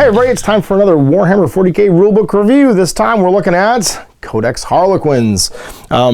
Hey everybody, it's time for another Warhammer 40k rulebook review. This time we're looking at Codex Harlequins.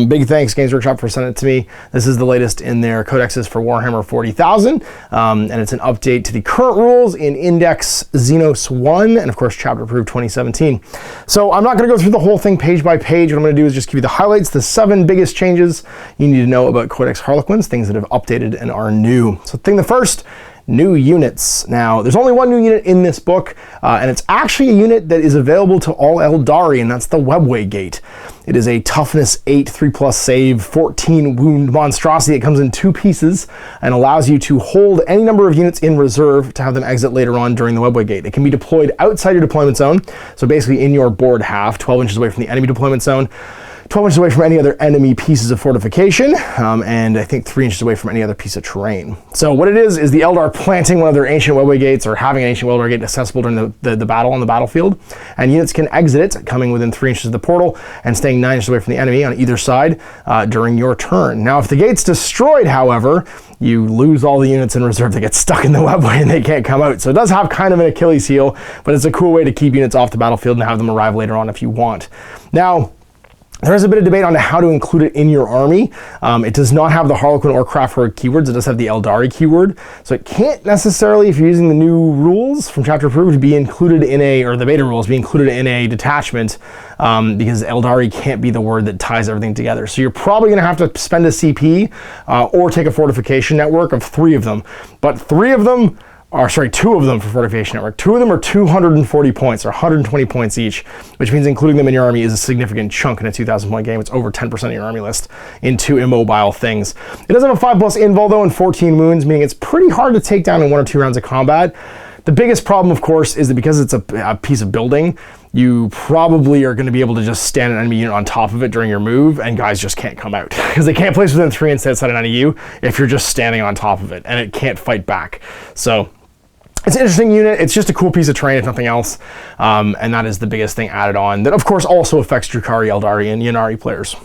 Big thanks Games Workshop for sending it to me. This is the latest in their codexes for Warhammer 40,000, and it's an update to the current rules in Index Xenos 1 and of course Chapter Approved 2017. So I'm not going to go through the whole thing page by page. What I'm going to do is just give you the highlights, the 7 biggest changes you need to know about Codex Harlequins, things that have updated and are new. So the first, new units. Now, there's only one new unit in this book, and it's actually a unit that is available to all Eldari, and that's the Webway Gate. It is a toughness 8, 3+ save, 14 wound monstrosity. It comes in 2 pieces and allows you to hold any number of units in reserve to have them exit later on during the Webway Gate. It can be deployed outside your deployment zone, so basically in your board half, 12 inches away from the enemy deployment zone, 12 inches away from any other enemy pieces of fortification, and I think 3 inches away from any other piece of terrain. So what it is the Eldar planting one of their ancient Webway gates or having an ancient Eldar gate accessible during the battle on the battlefield, and units can exit it coming within 3 inches of the portal and staying 9 inches away from the enemy on either side during your turn. Now if the gate's destroyed, however, you lose all the units in reserve that get stuck in the Webway and they can't come out. So it does have kind of an Achilles heel, but it's a cool way to keep units off the battlefield and have them arrive later on if you want. Now, there is a bit of debate on how to include it in your army. It does not have the Harlequin or Craft Horde keywords. It does have the Eldari keyword. So it can't necessarily, if you're using the new rules from Chapter Approved, be included in or the beta rules, be included in a detachment because Eldari can't be the word that ties everything together. So you're probably gonna have to spend a CP or take a fortification network of 3 of them. But 2 of them for Fortification Network. 2 of them are 240 points, or 120 points each, which means including them in your army is a significant chunk in a 2,000 point game. It's over 10% of your army list in 2 immobile things. It does have a 5+ invul though and 14 wounds, meaning it's pretty hard to take down in 1 or 2 rounds of combat. The biggest problem, of course, is that because it's a piece of building, you probably are going to be able to just stand an enemy unit on top of it during your move, and guys just can't come out because they can't place within 3 and stay outside an enemy if you're just standing on top of it, and it can't fight back. So it's an interesting unit. It's just a cool piece of terrain, if nothing else, and that is the biggest thing added on. That, of course, also affects Drukhari, Eldari, and Ynnari players.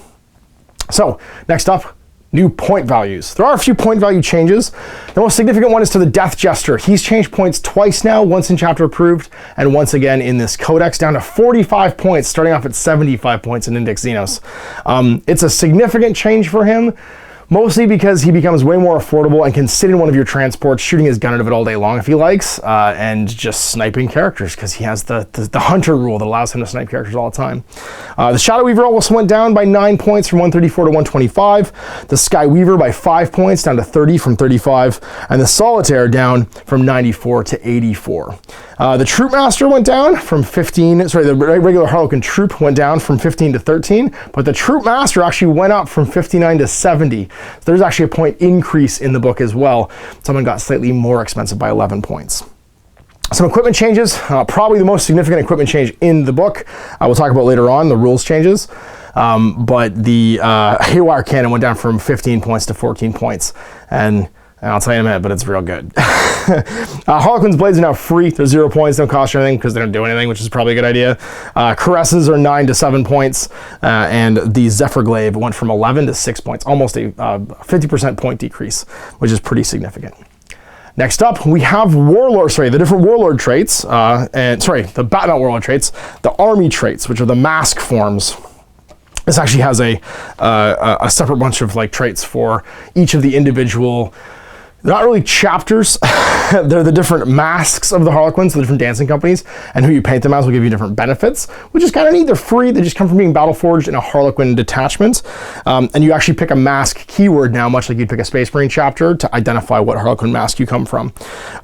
So, next up, new point values. There are a few point value changes. The most significant one is to the Death Jester. He's changed points twice now, once in Chapter Approved, and once again in this Codex, down to 45 points, starting off at 75 points in Index Xenos. It's a significant change for him, mostly because he becomes way more affordable and can sit in one of your transports, shooting his gun out of it all day long if he likes, and just sniping characters because he has the hunter rule that allows him to snipe characters all the time. The Shadow Weaver also went down by 9 points from 134 to 125. The Sky Weaver by 5 points down to 30 from 35, and the Solitaire down from 94 to 84. The Troop Master went down from 15, the regular Harlequin Troop went down from 15 to 13, but the Troop Master actually went up from 59 to 70. So there's actually a point increase in the book as well. Someone got slightly more expensive by 11 points. Some equipment changes, probably the most significant equipment change in the book. We'll talk about later on the rules changes. But the Haywire Cannon went down from 15 points to 14 points. And I'll tell you in a minute, but it's real good. Harlequin's Blades are now free. They're 0 points, don't cost you anything because they don't do anything, which is probably a good idea. Caresses are 9 to 7 points, and the Zephyr Glaive went from 11 to 6 points, almost a 50% point decrease, which is pretty significant. Next up, we have the different Warlord traits, not Warlord traits, the Army traits, which are the mask forms. This actually has a separate bunch of traits for each of the individual, not really chapters, they're the different masks of the Harlequins, the different dancing companies, and who you paint them as will give you different benefits, which is kind of neat. They're free, they just come from being battle forged in a Harlequin detachment, and you actually pick a mask keyword now, much like you'd pick a Space Marine chapter, to identify what Harlequin mask you come from.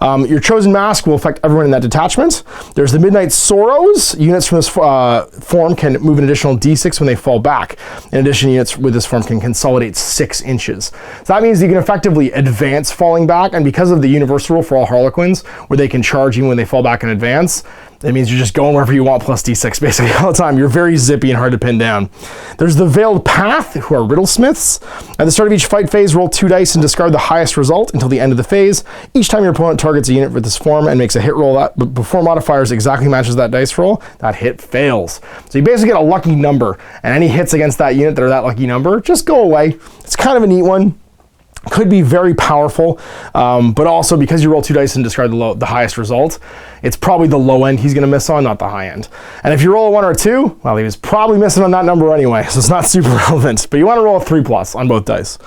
Your chosen mask will affect everyone in that detachment. There's the Midnight Sorrows. Units from this form can move an additional d6 when they fall back. In addition, units with this form can consolidate 6 inches. So that means you can effectively advance falling back, and because of the universal rule for all Harlequins, where they can charge even when they fall back in advance, that means you're just going wherever you want plus d6 basically all the time. You're very zippy and hard to pin down. There's the Veiled Path, who are Riddlesmiths. At the start of each fight phase, roll 2 dice and discard the highest result until the end of the phase. Each time your opponent targets a unit with this form and makes a hit roll that before modifiers exactly matches that dice roll, that hit fails. So you basically get a lucky number, and any hits against that unit that are that lucky number just go away. It's kind of a neat one. Could be very powerful, but also because you roll 2 dice and discard the highest result, it's probably the low end he's going to miss on, not the high end. And if you roll a 1 or a 2, well, he was probably missing on that number anyway, so it's not super relevant. But you want to roll a 3+ on both dice.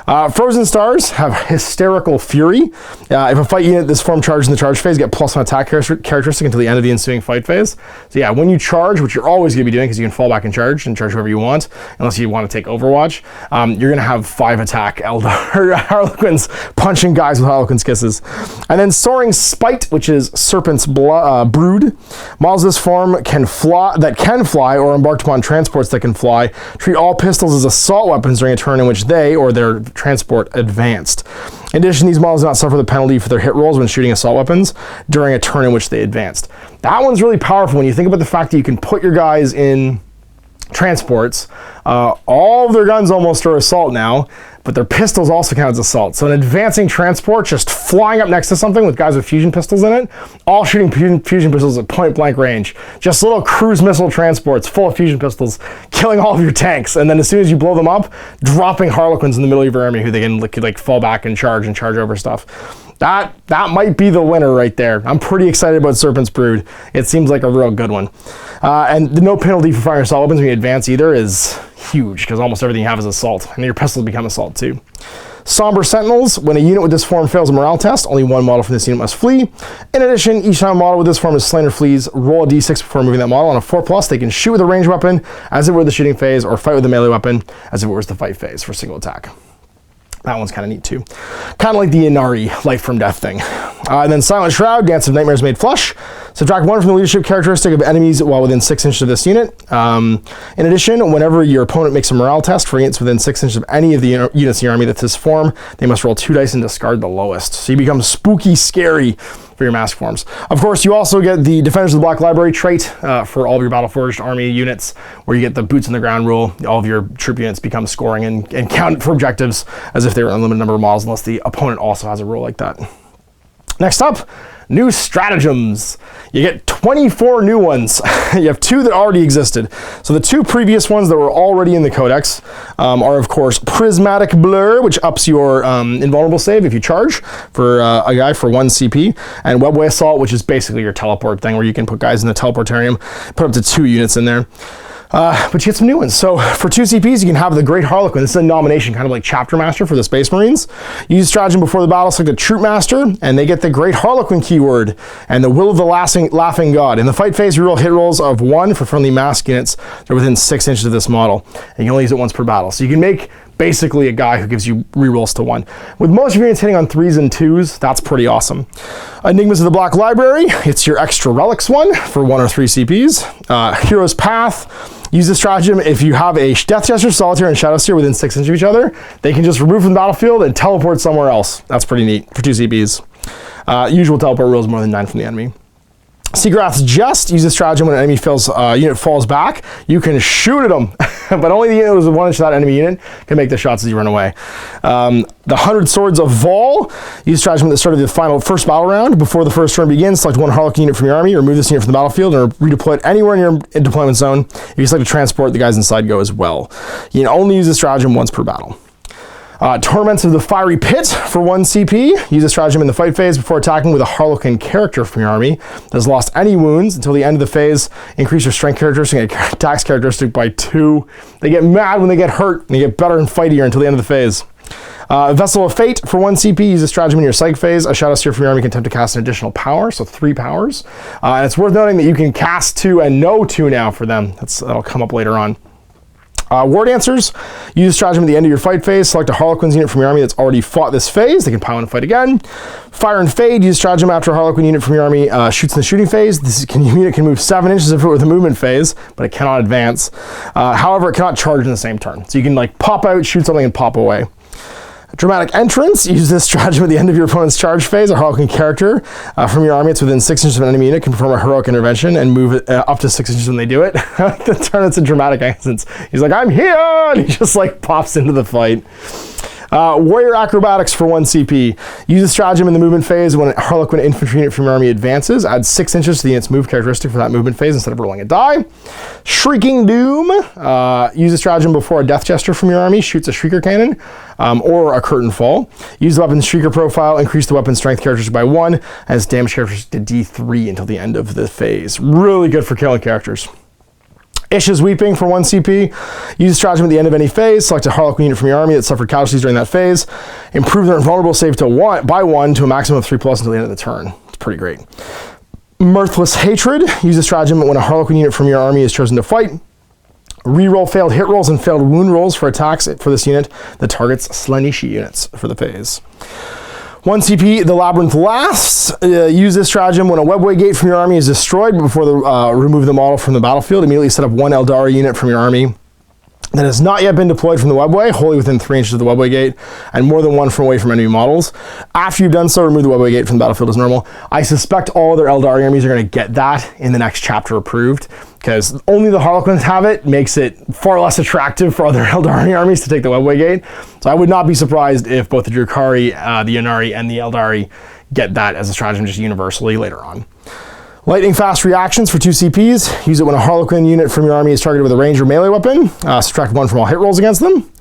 Frozen Stars have Hysterical Fury. If a fight unit this form charges in the charge phase, get +1 attack characteristic until the end of the ensuing fight phase. So yeah, when you charge, which you're always going to be doing because you can fall back and charge whoever you want, unless you want to take Overwatch, you're going to have 5 attack Harlequins punching guys with Harlequins kisses. And then Soaring Spite, which is Serpent's Brood. Models of this form can fly or embarked upon transports that can fly. Treat all pistols as assault weapons during a turn in which they or their transport advanced. In addition, these models do not suffer the penalty for their hit rolls when shooting assault weapons during a turn in which they advanced. That one's really powerful when you think about the fact that you can put your guys in transports. All of their guns almost are assault now, but their pistols also count as assault. So an advancing transport just flying up next to something with guys with fusion pistols in it, all shooting fusion pistols at point blank range. Just little cruise missile transports full of fusion pistols, killing all of your tanks. And then as soon as you blow them up, dropping Harlequins in the middle of your army who they can like fall back and charge over stuff. That might be the winner right there. I'm pretty excited about Serpent's Brood. It seems like a real good one. And the no penalty for firing assault weapons when you advance either is huge, because almost everything you have is assault, and your pistols become assault too. Somber Sentinels. When a unit with this form fails a morale test, only one model from this unit must flee. In addition, each time a model with this form is slain or flees, roll a d6 before moving that model. On a 4+, they can shoot with a ranged weapon as if it were the shooting phase, or fight with a melee weapon as if it was the fight phase for single attack. That one's kind of neat too. Kind of like the Inari Life from Death thing. And then Silent Shroud, Dance of Nightmares Made Flush. Subtract 1 from the leadership characteristic of enemies while within 6 inches of this unit. In addition, whenever your opponent makes a morale test for units within 6 inches of any of the units in your army that's this form, they must roll 2 dice and discard the lowest. So you become spooky scary for your mask forms. Of course, you also get the Defenders of the Black Library trait for all of your Battleforged army units, where you get the boots on the ground rule. All of your troop units become scoring and count for objectives as if they were an unlimited number of models, unless the opponent also has a rule like that. Next up, new stratagems. You get 24 new ones. You have 2 that already existed. So the 2 previous ones that were already in the Codex are, of course, Prismatic Blur, which ups your invulnerable save if you charge for a guy for 1 CP, and Webway Assault, which is basically your teleport thing where you can put guys in the teleportarium, put up to 2 units in there. But you get some new ones. So for 2 CPs, you can have the Great Harlequin. This is a nomination, kind of like Chapter Master for the Space Marines. Use stratagem before the battle, select a Troop Master, and they get the Great Harlequin keyword and the Will of the Laughing God. In the fight phase, you roll hit rolls of 1 for friendly mask units that are within 6 inches of this model. And you can only use it once per battle. So you can make basically a guy who gives you rerolls to 1. With most of your units hitting on 3s and 2s, that's pretty awesome. Enigmas of the Black Library, it's your extra Relics one for 1 or 3 CPs. Hero's Path, use this stratagem if you have a Death Jester, Solitaire, and Shadow Seer within 6 inches of each other. They can just remove from the battlefield and teleport somewhere else. That's pretty neat for 2 CPs. Usual teleport rules more than 9 from the enemy. Seagrath's Jest, use this stratagem when an enemy unit falls back. You can shoot at them, but only the unit that was 1 inch of that enemy unit can make the shots as you run away. The 100 Swords of Vol, use stratagem at the start of the first battle round. Before the first turn begins, select 1 Harlequin unit from your army, remove this unit from the battlefield, or redeploy it anywhere in your deployment zone. If you select a transport, the guys inside go as well. You can only use this stratagem once per battle. Torments of the Fiery Pit for 1 CP. Use a stratagem in the fight phase before attacking with a Harlequin character from your army that has lost any wounds until the end of the phase. Increase your strength characteristic and attacks characteristic by 2. They get mad when they get hurt, and they get better and fightier until the end of the phase. Vessel of Fate for 1 CP. Use a stratagem in your psych phase. A Shadow Seer from your army can attempt to cast an additional power, so 3 powers. And it's worth noting that you can cast 2 and no 2 now for them. That'll come up later on. War Dancers, use stratagem at the end of your fight phase. Select a Harlequins unit from your army that's already fought this phase. They can power and fight again. Fire and Fade, use stratagem after a Harlequin unit from your army shoots in the shooting phase. This unit can move 7 inches if it were the movement phase, but it cannot advance. However, it cannot charge in the same turn. So you can like pop out, shoot something, and pop away. Dramatic Entrance, use this stratagem at the end of your opponent's charge phase. A Harlequin character from your army that's within 6 inches of an enemy unit can perform a heroic intervention and move it up to 6 inches when they do it. The turn it's a Dramatic Entrance. He's like, I'm here! And he just like pops into the fight. Warrior Acrobatics for 1 CP. Use a stratagem in the movement phase when a Harlequin infantry unit from your army advances. Add 6 inches to the unit's move characteristic for that movement phase instead of rolling a die. Shrieking Doom. Use a stratagem before a Death Jester from your army shoots a Shrieker Cannon or a Curtain Fall. Use the weapon's Shrieker profile, increase the weapon's strength characteristic by 1, and its damage characteristic to D3 until the end of the phase. Really good for killing characters. Ish's Weeping for 1 CP. Use a stratagem at the end of any phase. Select a Harlequin unit from your army that suffered casualties during that phase. Improve their invulnerable save to by 1 to a maximum of 3+ until the end of the turn. It's pretty great. Mirthless Hatred. Use a stratagem when a Harlequin unit from your army is chosen to fight. Reroll failed hit rolls and failed wound rolls for attacks for this unit that targets Slaaneshi units for the phase. 1 CP, the Labyrinth lasts. Use this stratagem when a webway gate from your army is destroyed. Before remove the model from the battlefield, immediately set up 1 Eldari unit from your army that has not yet been deployed from the webway, wholly within 3 inches of the webway gate, and more than 1 from away from enemy models. After you've done so, remove the webway gate from the battlefield as normal. I suspect all other Eldari armies are going to get that in the next chapter approved, because only the Harlequins have it, makes it far less attractive for other Eldari armies to take the webway gate. So I would not be surprised if both the Drukhari, the Ynnari, and the Eldari get that as a stratagem just universally later on. Lightning Fast Reactions for 2 CPs. Use it when a Harlequin unit from your army is targeted with a ranged or melee weapon. Subtract 1 from all hit rolls against them.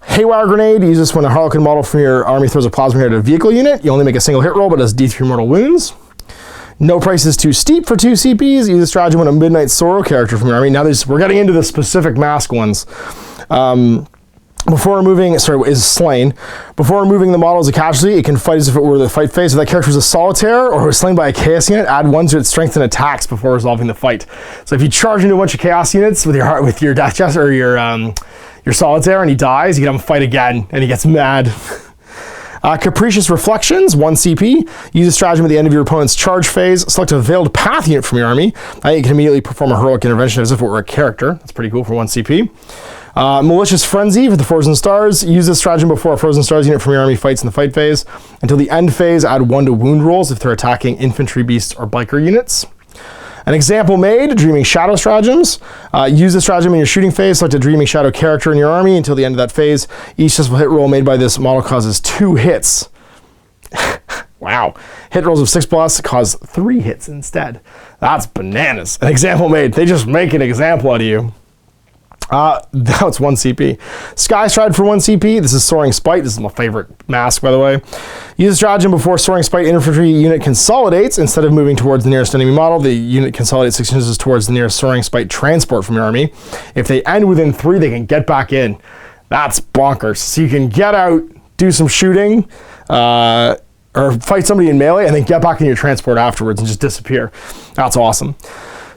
Haywire Grenade. Use this when a Harlequin model from your army throws a plasma grenade at a vehicle unit. You only make a single hit roll, but does D3 mortal wounds. No Price is Too Steep for 2 CPs. Use a stratagem when a Midnight Sorrow character from your army. Now we're getting into the specific mask ones. Before removing, is slain. Before removing the model as a casualty, it can fight as if it were the fight phase. If that character was a solitaire or was slain by a chaos unit, add 1 to its strength and attacks before resolving the fight. So if you charge into a bunch of chaos units with your Death Jester or your solitaire and he dies, you can have him fight again and he gets mad. Capricious Reflections, 1 CP. Use a stratagem at the end of your opponent's charge phase. Select a Veiled Path unit from your army. You can immediately perform a heroic intervention as if it were a character. That's pretty cool for 1 CP. Malicious Frenzy for the Frozen Stars. Use this stratagem before a Frozen Stars unit from your army fights in the fight phase. Until the end phase, add 1 to wound rolls if they're attacking infantry, beasts, or biker units. An example made, Dreaming Shadow Stratagems. Use this stratagem in your shooting phase. Select a Dreaming Shadow character in your army until the end of that phase. Each successful hit roll made by this model causes 2 hits. Wow. Hit rolls of 6+ cause 3 hits instead. That's bananas. An example made. They just make an example out of you. That's 1 CP. Sky Stride for 1 CP. This is Soaring Spite. This is my favorite mask, by the way. Use a stratagem before Soaring Spite infantry unit consolidates. Instead of moving towards the nearest enemy model, the unit consolidates 6 inches towards the nearest Soaring Spite transport from your army. If they end within 3, they can get back in. That's bonkers. So you can get out, do some shooting, or fight somebody in melee, and then get back in your transport afterwards and just disappear. That's awesome.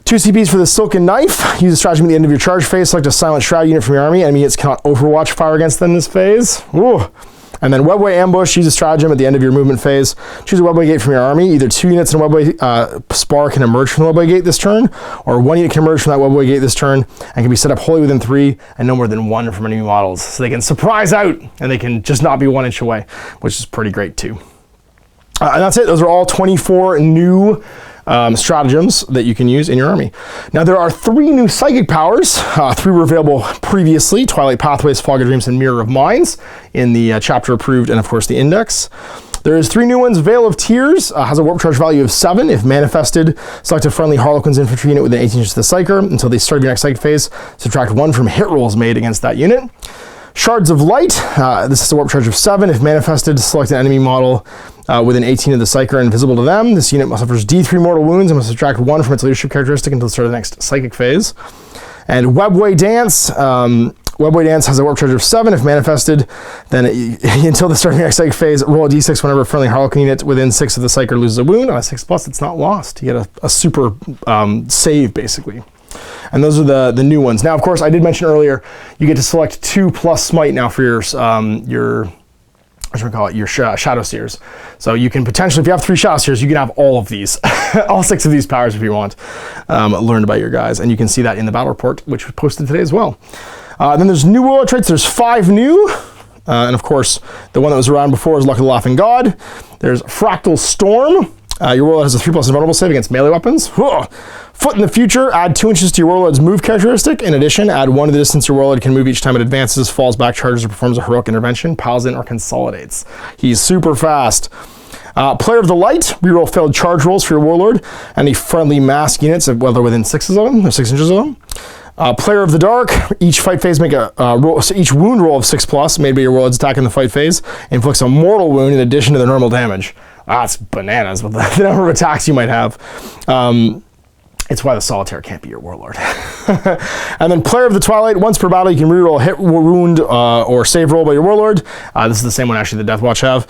2 CPs for the Silken Knife. Use a stratagem at the end of your charge phase. Select a Silent Shroud unit from your army. Enemy units cannot Overwatch fire against them this phase. Ooh. And then Webway Ambush. Use a stratagem at the end of your movement phase. Choose a Webway Gate from your army. Either 2 units in a Webway spar can emerge from the Webway Gate this turn, or 1 unit can emerge from that Webway Gate this turn and can be set up wholly within 3 and no more than 1 from enemy models. So they can surprise out and they can just not be 1 inch away, which is pretty great too. And that's it. Those are all 24 new stratagems that you can use in your army. Now there are 3 new psychic powers. 3 were available previously: Twilight Pathways, Fog of Dreams, and Mirror of Minds in the chapter approved, and of course the index. There is 3 new ones. Veil of Tears has a warp charge value of 7. If manifested, select a friendly Harlequins infantry unit within 18 inches of the psyker until the start of your next psychic phase. Subtract 1 from hit rolls made against that unit. Shards of Light. This is a warp charge of 7. If manifested, select an enemy model within 18 of the psyker and visible to them. This unit suffers D3 mortal wounds and must subtract 1 from its leadership characteristic until the start of the next psychic phase. And Webway Dance. Webway Dance has a warp charge of 7. If manifested, then until the start of the next psychic phase, roll a d6 whenever a friendly Harlequin unit within 6 of the psyker loses a wound. On a 6+, it's not lost. You get a super save, basically. And those are the new ones. Now, of course, I did mention earlier, you get to select 2+ smite now for your Shadow Seers. So you can potentially, if you have 3 Shadow Seers, you can have all of these, all 6 of these powers if you want, learned by your guys. And you can see that in the battle report, which was posted today as well. Then there's new Warlord traits. There's 5 new. And of course, the one that was around before is Luck of the Laughing God. There's Fractal Storm. Your Warlord has a 3+ invulnerable save against melee weapons. Whoa. Foot in the future, add 2 inches to your Warlord's move characteristic. In addition, add 1 to the distance your Warlord can move each time it advances, falls back, charges, or performs a heroic intervention, piles in, or consolidates. He's super fast. Player of the Light, reroll failed charge rolls for your Warlord. Any friendly mask units, whether within 6 of them, or 6 inches of them. Player of the Dark, each fight phase make a roll, so each wound roll of 6+ made by your Warlord's attack in the fight phase inflicts a mortal wound in addition to the normal damage. That's bananas with the number of attacks you might have. It's why the Solitaire can't be your Warlord. And then Player of the Twilight, once per battle you can reroll a hit, wound, or save roll by your Warlord. This is the same one actually the Deathwatch have.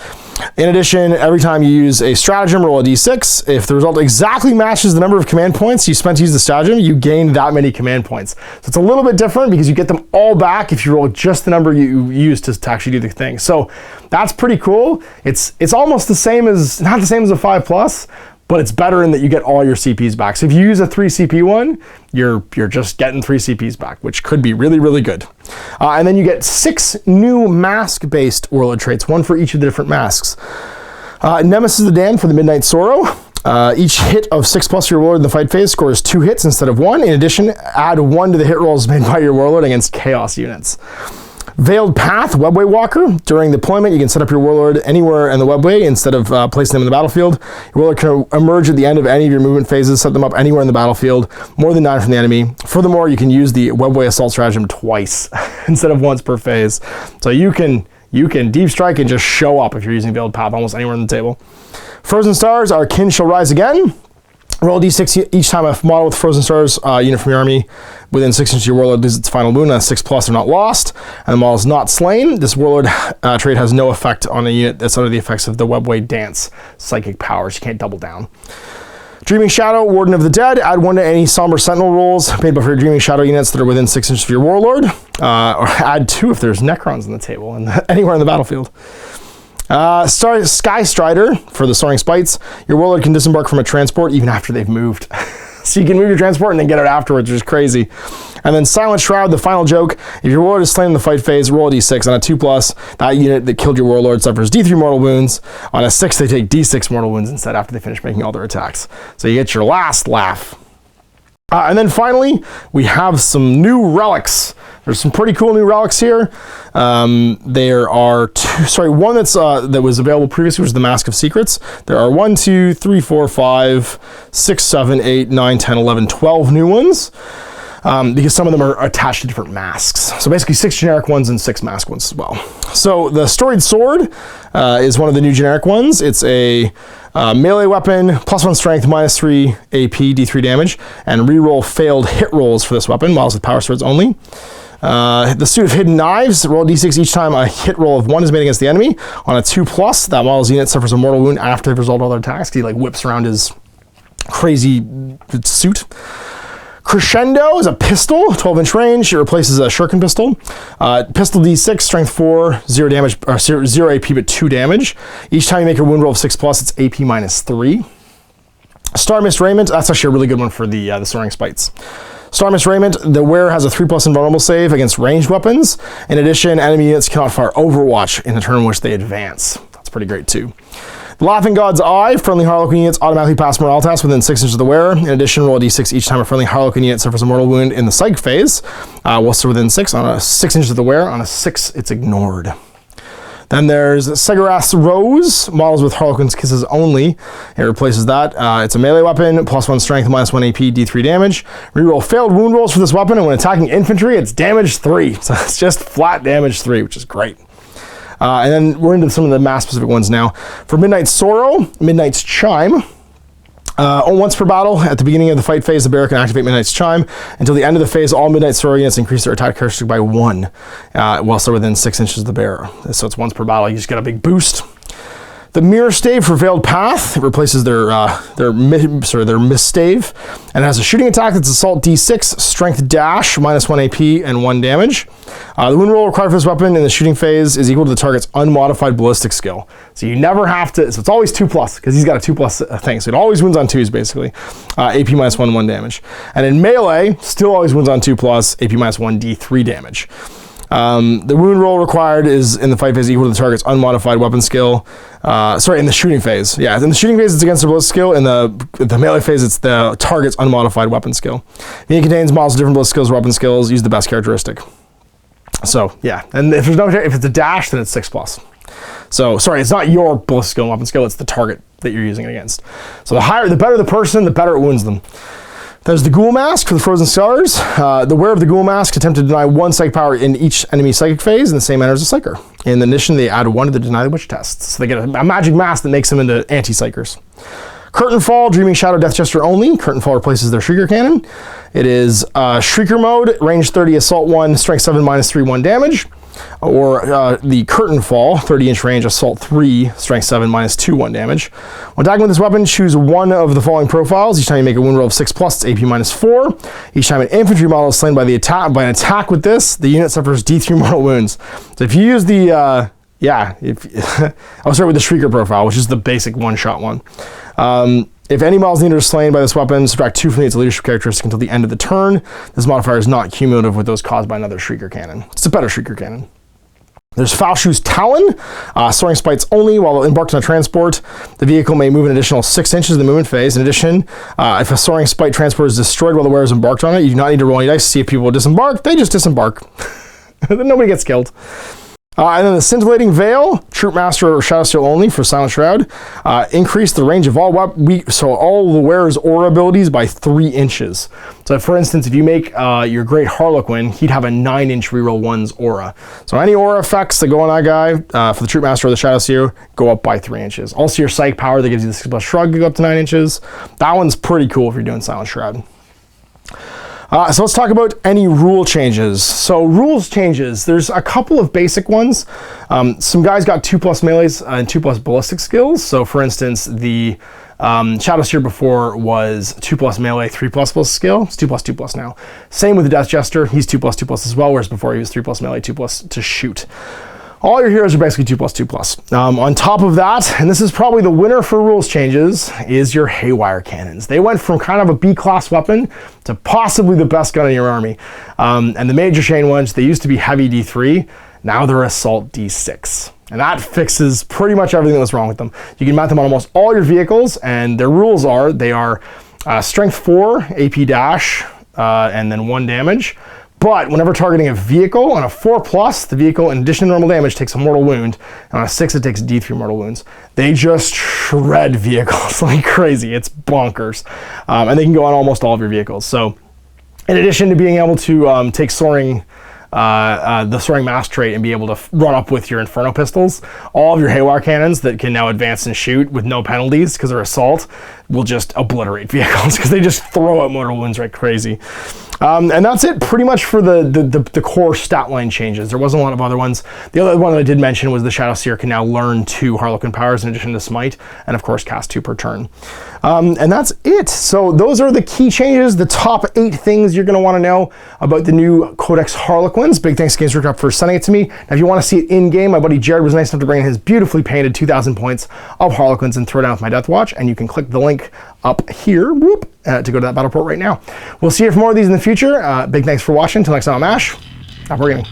In addition, every time you use a stratagem, roll a d6. If the result exactly matches the number of command points you spent to use the stratagem, you gain that many command points. So it's a little bit different because you get them all back if you roll just the number you used to actually do the thing. So that's pretty cool. It's almost the same as, not the same as a 5+, but it's better in that you get all your CPs back. So if you use a 3 CP one, you're just getting 3 CPs back, which could be really, really good. And then you get 6 new mask-based Warlord traits, 1 for each of the different masks. Nemesis of the Damned for the Midnight Sorrow. Each hit of 6+ your Warlord in the fight phase scores 2 hits instead of 1. In addition, add 1 to the hit rolls made by your Warlord against Chaos units. Veiled Path, Webway Walker. During deployment, you can set up your Warlord anywhere in the Webway instead of placing them in the battlefield. Your Warlord can emerge at the end of any of your movement phases, set them up anywhere in the battlefield, more than 9 from the enemy. Furthermore, you can use the Webway Assault Stratagem twice instead of once per phase. So you can deep strike and just show up if you're using Veiled Path almost anywhere on the table. Frozen Stars, Our Kin Shall Rise Again. Roll d6 each time a model with Frozen Stars unit from your army within 6 inches of your Warlord loses its final wound, and 6+ are not lost, and the model is not slain. This Warlord trait has no effect on a unit that's under the effects of the Webway Dance psychic powers. You can't double down. Dreaming Shadow, Warden of the Dead. Add 1 to any Somber Sentinel rolls made by your Dreaming Shadow units that are within 6 inches of your Warlord. Or add 2 if there's Necrons on the table and anywhere in the battlefield. Sky Strider for the Soaring Spites. Your Warlord can disembark from a transport even after they've moved. So you can move your transport and then get it afterwards, which is crazy. And then Silent Shroud, the final joke. If your Warlord is slain in the fight phase, roll a d6. On a 2+, that unit that killed your Warlord suffers d3 mortal wounds. On a 6, they take d6 mortal wounds instead after they finish making all their attacks. So you get your last laugh. And then finally, we have some new relics. There's some pretty cool new relics here. There are one that was available previously, which was the Mask of Secrets. There are 1, 2, 3, 4, 5, 6, 7, 8, 9, 10, 11, 12 new ones. Because some of them are attached to different masks. So basically 6 generic ones and 6 mask ones as well. So the Storied Sword is one of the new generic ones. It's a melee weapon, +1 strength, -3 AP, D3 damage, and reroll failed hit rolls for this weapon, models with power swords only. The Suit of Hidden Knives, roll d6 each time a hit roll of 1 is made against the enemy. On a 2+, that model's unit suffers a mortal wound after they've resolved all their attacks. He like whips around his crazy suit. Crescendo is a pistol, 12-inch range. It replaces a shuriken pistol. Pistol d6, strength 4, 0 damage, or 0 AP but 2 damage. Each time you make a wound roll of 6+, it's AP -3. Star Mist Raiment, that's actually a really good one for the Soaring Spites. Star Mist Raiment, the wearer has a 3+ invulnerable save against ranged weapons. In addition, enemy units cannot fire Overwatch in the turn in which they advance. That's pretty great too. The Laughing God's Eye, friendly Harlequin units automatically pass morale tests within 6 inches of the wearer. In addition, roll a d6 each time a friendly Harlequin unit suffers a mortal wound in the psych phase. Whilst they're within 6 on a 6 inches of the wearer. On a 6, it's ignored. Then there's Segarath's Rose, models with Harlequin's Kisses only. It replaces that. It's a melee weapon, +1 strength, -1 AP, D3 damage. Reroll failed wound rolls for this weapon, and when attacking infantry, it's damage 3. So it's just flat damage 3, which is great. And then we're into some of the mass-specific ones now. For Midnight Sorrow, Midnight's Chime. Once per battle, at the beginning of the fight phase, the bearer can activate Midnight's Chime. Until the end of the phase, all Midnight Sorrow units increase their attack characteristic by 1, whilst they're within 6 inches of the bearer. So it's once per battle, you just get a big boost. The Mirror Stave for Veiled Path, it replaces their Mist Stave, and it has a shooting attack that's Assault D6, Strength Dash, -1 AP, and 1 damage. The wound roll required for this weapon in the shooting phase is equal to the target's unmodified ballistic skill. So you never have to, so it's always 2+, because he's got a 2+ thing, so it always wins on 2s basically. AP -1, 1 damage. And in melee, still always wins on 2+, AP -1, D3 damage. The wound roll required is in the fight phase equal to the target's unmodified weapon skill. Sorry, in the shooting phase. Yeah, in the shooting phase, it's against the ballistic skill. In the melee phase, it's the target's unmodified weapon skill. The unit contains models of different ballistic skills or weapon skills. Use the best characteristic. So, yeah. And if it's a dash, then it's 6+. So, sorry, it's not your ballistic skill and weapon skill, it's the target that you're using it against. So the better the person, the better it wounds them. There's the Ghoul Mask for the Frozen Scars. The wearer of the Ghoul Mask attempt to deny 1 psychic power in each enemy psychic phase, and the same manner as a Psyker. In addition, they add 1 to the Deny the Witch tests. So they get a magic mask that makes them into anti-Psykers. Curtain Fall, Dreaming Shadow, Death Jester only. Curtain Fall replaces their Shrieker Cannon. It is Shrieker mode, range 30, assault 1, strength 7, -3, 1 damage. Or the Curtain Fall, 30-inch range, assault 3, strength 7, -2, 1 damage. When attacking with this weapon, choose one of the following profiles. Each time you make a wound roll of 6+, it's AP -4. Each time an infantry model is slain by an attack with this, the unit suffers D3 mortal wounds. So if you use the, I'll start with the Shrieker profile, which is the basic one-shot one. If any models needed are slain by this weapon, subtract 2 from its leadership characteristic until the end of the turn. This modifier is not cumulative with those caused by another Shrieker Cannon. It's a better Shrieker Cannon. There's Falshoe's Talon, soaring spites only while embarked on a transport. The vehicle may move an additional 6 inches in the movement phase. In addition, if a soaring spite transport is destroyed while the wearer is embarked on it, you do not need to roll any dice to see if people will disembark. They just disembark. Nobody gets killed. And then the Scintillating Veil, Troop Master or Shadow Steel only for Silent Shroud. Increase the range of all the wearer's aura abilities by 3 inches. So for instance, if you make your Great Harlequin, he'd have a 9-inch reroll 1's aura. So any aura effects that go on that guy for the Troop Master or the Shadow Steel go up by 3 inches. Also your Psych Power that gives you the 6+ Shrug go up to 9 inches. That one's pretty cool if you're doing Silent Shroud. So let's talk about any rule changes. So rules changes, there's a couple of basic ones. Some guys got 2+ melees and 2+ ballistic skills. So for instance, the Shadow Seer before was 2+ melee, 3+ ballistic skill. It's 2+2+ now. Same with the Death Jester, he's 2+2+ as well, whereas before he was 3+ melee, 2+ to shoot. All your heroes are basically 2+2+. On top of that, and this is probably the winner for rules changes, is your Haywire Cannons. They went from kind of a B-class weapon to possibly the best gun in your army. And the major chain ones, they used to be heavy D3, now they're assault D6. And that fixes pretty much everything that's wrong with them. You can mount them on almost all your vehicles, and their rules are, they are strength 4, AP dash, and then 1 damage. But whenever targeting a vehicle, on a 4+, the vehicle, in addition to normal damage, takes a mortal wound. And on a 6, it takes D3 mortal wounds. They just shred vehicles like crazy. It's bonkers. And they can go on almost all of your vehicles. So in addition to being able to take soaring, the soaring mass trait and be able to run up with your Inferno pistols, all of your Haywire Cannons that can now advance and shoot with no penalties because they're assault will just obliterate vehicles because they just throw out mortal wounds like crazy. And that's it pretty much for the core stat line changes. There wasn't a lot of other ones. The other one that I did mention was the Shadow Seer can now learn 2 Harlequin powers in addition to Smite, and of course cast 2 per turn. And that's it. So those are the key changes, the top 8 things you're going to want to know about the new Codex Harlequins. Big thanks to Games Workshop for sending it to me. Now, if you want to see it in game, my buddy Jared was nice enough to bring in his beautifully painted 2,000 points of Harlequins and throw down with my Death Watch, and you can click the link up here, to go to that battle port right now. We'll see you for more of these in the future. Big thanks for watching. Until next time, I'm Ash. Stop working.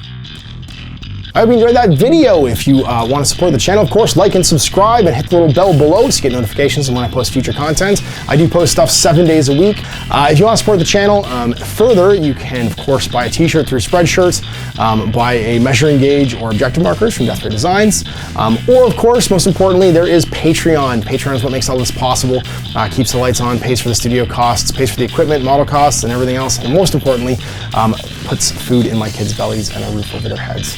I hope you enjoyed that video. If you want to support the channel, of course, like and subscribe and hit the little bell below to get notifications when I post future content. I do post stuff 7 days a week. If you want to support the channel further, you can, of course, buy a t-shirt through Spreadshirt, buy a measuring gauge or objective markers from Death Ray Designs, or, of course, most importantly, there is Patreon. Patreon is what makes all this possible, keeps the lights on, pays for the studio costs, pays for the equipment, model costs, and everything else, and most importantly, puts food in my kids' bellies and a roof over their heads.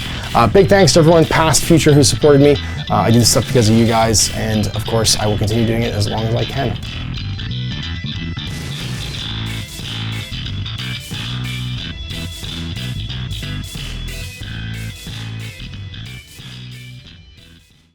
Big thanks to everyone, past, future, who supported me. I do this stuff because of you guys, and of course, I will continue doing it as long as I can.